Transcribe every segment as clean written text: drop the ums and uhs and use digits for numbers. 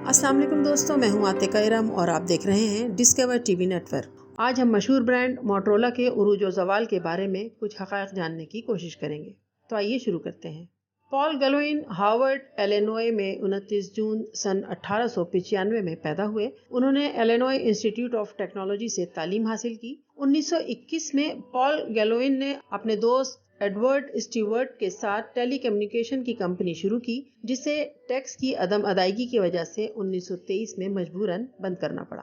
السلام علیکم دوستوں، میں ہوں عاتقہ ارم اور آپ دیکھ رہے ہیں ڈسکور ٹی وی نیٹورک۔ آج ہم مشہور برانڈ موٹرولا کے عروج و زوال کے بارے میں کچھ حقائق جاننے کی کوشش کریں گے۔ تو آئیے شروع کرتے ہیں۔ پال گلوئن ہارورڈ ایلینوائے میں 29 جون سن 1895 میں پیدا ہوئے۔ انہوں نے ایلینوائے انسٹی ٹیوٹ آف ٹیکنالوجی سے تعلیم حاصل کی۔ 1921 میں پال گلوئن نے اپنے دوست ایڈورڈ اسٹیورٹ کے ساتھ ٹیلی کمیونیکیشن کی کمپنی شروع کی، جسے ٹیکس کی عدم ادائیگی کی وجہ سے 1923 میں مجبوراً بند کرنا پڑا۔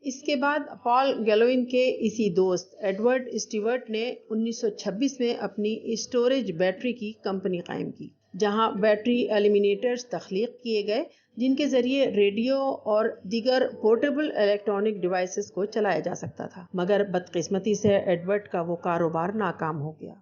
اس کے بعد پال گلوئن کے اسی دوست ایڈورڈ اسٹیورٹ نے 1926 میں اپنی اسٹوریج بیٹری کی کمپنی قائم کی، جہاں بیٹری ایلیمینیٹرز تخلیق کیے گئے جن کے ذریعے ریڈیو اور دیگر پورٹیبل الیکٹرانک ڈیوائسز کو چلایا جا سکتا تھا، مگر بدقسمتی سے ایڈورڈ کا وہ کاروبار ناکام ہو گیا۔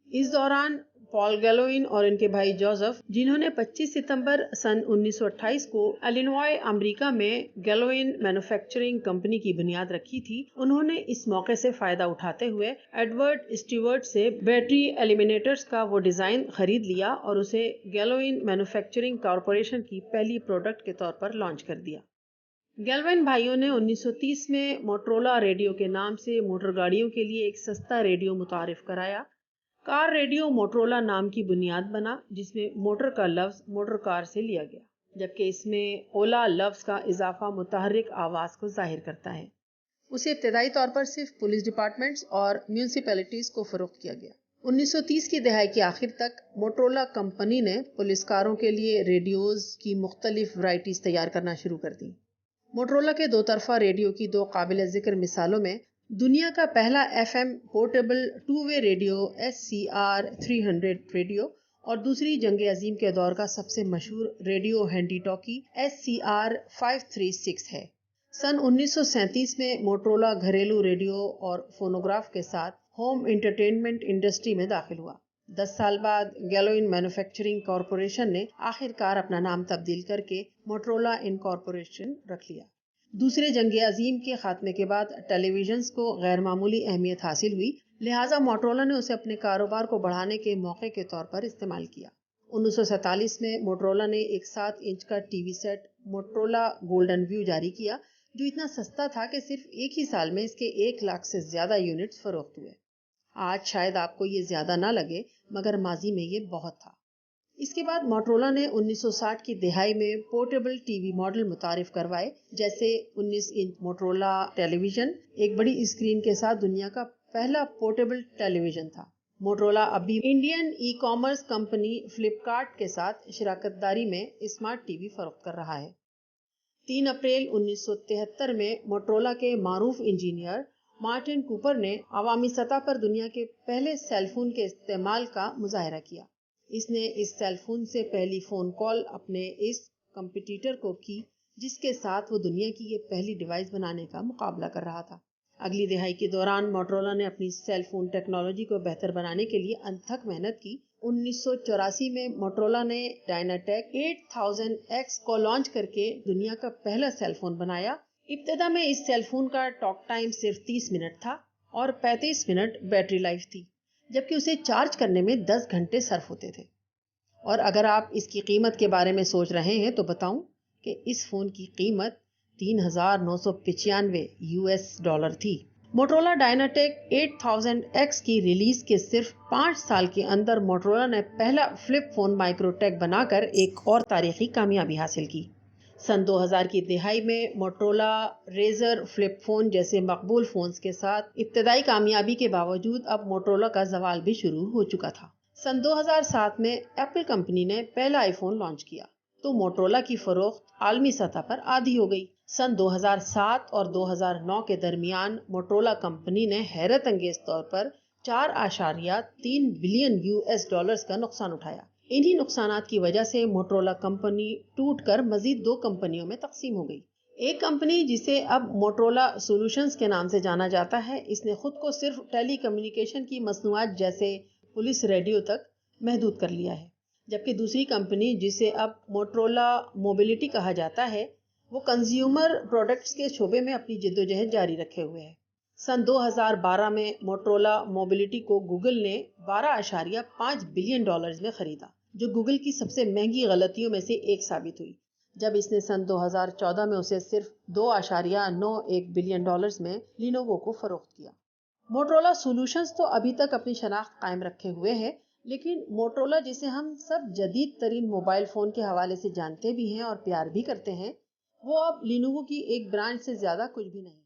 اس دوران پال گلوئن اور ان کے بھائی جوزف، جنہوں نے 25 ستمبر سن 1928 کو الینوائے امریکہ میں گلوئن مینوفیکچرنگ کمپنی کی بنیاد رکھی تھی، انہوں نے اس موقع سے فائدہ اٹھاتے ہوئے ایڈورڈ اسٹیورٹ سے بیٹری ایلیمینیٹرز کا وہ ڈیزائن خرید لیا اور اسے گلوئن مینوفیکچرنگ کارپوریشن کی پہلی پروڈکٹ کے طور پر لانچ کر دیا۔ گلوئن بھائیوں نے 1930 میں موٹرولا ریڈیو کے نام سے موٹر گاڑیوں کے لیے ایک سستا ریڈیو متعارف کرایا۔ کار ریڈیو موٹرولا نام کی بنیاد بنا، جس میں موٹر کا لفظ موٹر کار سے لیا گیا، جبکہ اس میں اولا لفظ کا اضافہ متحرک آواز کو ظاہر کرتا ہے۔ اسے ابتدائی طور پر صرف پولیس ڈپارٹمنٹس اور میونسپلٹیز کو فروخت کیا گیا۔ 1930 کی دہائی کے آخر تک موٹرولا کمپنی نے پولیس کاروں کے لیے ریڈیوز کی مختلف ورائٹیز تیار کرنا شروع کر دی۔ موٹرولا کے دو طرفہ ریڈیو کی دو قابل ذکر مثالوں میں دنیا کا پہلا ایف ایم پورٹیبل 2 وے ریڈیو SCR 300 ریڈیو اور دوسری جنگ عظیم کے دور کا سب سے مشہور ریڈیو ہینڈی ٹاکی SCR 536 ہے۔ سن 1937 میں موٹرولا گھریلو ریڈیو اور فونوگراف کے ساتھ ہوم انٹرٹینمنٹ انڈسٹری میں داخل ہوا۔ 10 سال بعد گلوئن مینوفیکچرنگ کارپوریشن نے آخر کار اپنا نام تبدیل کر کے موٹرولا انکارپوریشن رکھ لیا۔ دوسرے جنگ عظیم کے خاتمے کے بعد ٹیلی ویژنز کو غیر معمولی اہمیت حاصل ہوئی، لہٰذا موٹرولا نے اسے اپنے کاروبار کو بڑھانے کے موقع کے طور پر استعمال کیا۔ 1947 میں موٹرولا نے ایک 7 انچ کا T V set Motorola golden view جاری کیا، جو اتنا سستا تھا کہ صرف ایک ہی سال میں اس کے 1 لاکھ سے زیادہ یونٹس فروخت ہوئے۔ آج شاید آپ کو یہ زیادہ نہ لگے، مگر ماضی میں یہ بہت تھا۔ اس کے بعد موٹرولا نے 1960 کی دہائی میں پورٹیبل ٹی وی ماڈل متعارف کروائے، جیسے 19 انچ موٹرولا ٹیلی ویژن ایک بڑی اسکرین کے ساتھ دنیا کا پہلا پورٹیبل ٹیلی ویژن تھا۔ موٹرولا اب بھی Indian e commerce company Flipkart کے ساتھ شراکت داری میں اسمارٹ ٹی وی فروخت کر رہا ہے۔ 3 اپریل 1973 میں موٹرولا کے معروف انجینئر مارٹن کوپر نے عوامی سطح پر دنیا کے پہلے سیل فون کے استعمال کا مظاہرہ کیا۔ اس نے اس سیل فون سے پہلی فون کال اپنے اس کمپیٹیٹر کو کی، جس کے ساتھ وہ دنیا کی یہ پہلی ڈیوائس بنانے کا مقابلہ کر رہا تھا۔ اگلی دہائی کے دوران موٹرولا نے اپنی سیل فون ٹیکنالوجی کو بہتر بنانے کے لیے انتھک محنت کی۔ 1984 میں موٹرولا نے ڈائناٹیک 8000X کو لانچ کر کے دنیا کا پہلا سیل فون بنایا۔ ابتدا میں اس سیل فون کا ٹاک ٹائم صرف 30 منٹ تھا اور 35 منٹ بیٹری لائف تھی، جبکہ اسے چارج کرنے میں 10 گھنٹے صرف ہوتے تھے۔ اور اگر آپ اس کی قیمت کے بارے میں سوچ رہے ہیں تو بتاؤں کہ اس فون کی قیمت $3995 تھی۔ موٹرولا ڈائناٹیک 8000X کی ریلیز کے صرف 5 سال کے اندر موٹرولا نے پہلا فلپ فون مائکرو ٹیک بنا کر ایک اور تاریخی کامیابی حاصل کی۔ سن 2000 کی دہائی میں موٹرولا ریزر فلپ فون جیسے مقبول فونز کے ساتھ ابتدائی کامیابی کے باوجود اب موٹرولا کا زوال بھی شروع ہو چکا تھا۔ سن 2007 میں ایپل کمپنی نے پہلا آئی فون لانچ کیا تو موٹرولا کی فروخت عالمی سطح پر آدھی ہو گئی۔ سن 2007 اور 2009 کے درمیان موٹرولا کمپنی نے حیرت انگیز طور پر $4.3 بلین کا نقصان اٹھایا۔ انہی نقصانات کی وجہ سے موٹرولا کمپنی ٹوٹ کر مزید 2 کمپنیوں میں تقسیم ہو گئی۔ ایک کمپنی جسے اب موٹرولا سولوشنز کے نام سے جانا جاتا ہے، اس نے خود کو صرف ٹیلی کمیونیکیشن کی مصنوعات جیسے پولیس ریڈیو تک محدود کر لیا ہے، جبکہ دوسری کمپنی جسے اب موٹرولا موبلٹی کہا جاتا ہے، وہ کنزیومر پروڈکٹس کے شعبے میں اپنی جدوجہد جاری رکھے ہوئے ہے۔ سن 2012 میں موٹرولا موبلٹی کو گوگل نے $12.5 بلین میں خریدا، جو گوگل کی سب سے مہنگی غلطیوں میں سے ایک ثابت ہوئی۔ جب اس نے سن 2014 میں اسے صرف $2.91 بلین میں لینووو کو فروخت کیا۔ موٹرولا سولوشنز تو ابھی تک اپنی شناخت قائم رکھے ہوئے ہے، لیکن موٹرولا جسے ہم سب جدید ترین موبائل فون کے حوالے سے جانتے بھی ہیں اور پیار بھی کرتے ہیں، وہ اب لینووو کی ایک برانڈ سے زیادہ کچھ بھی نہیں۔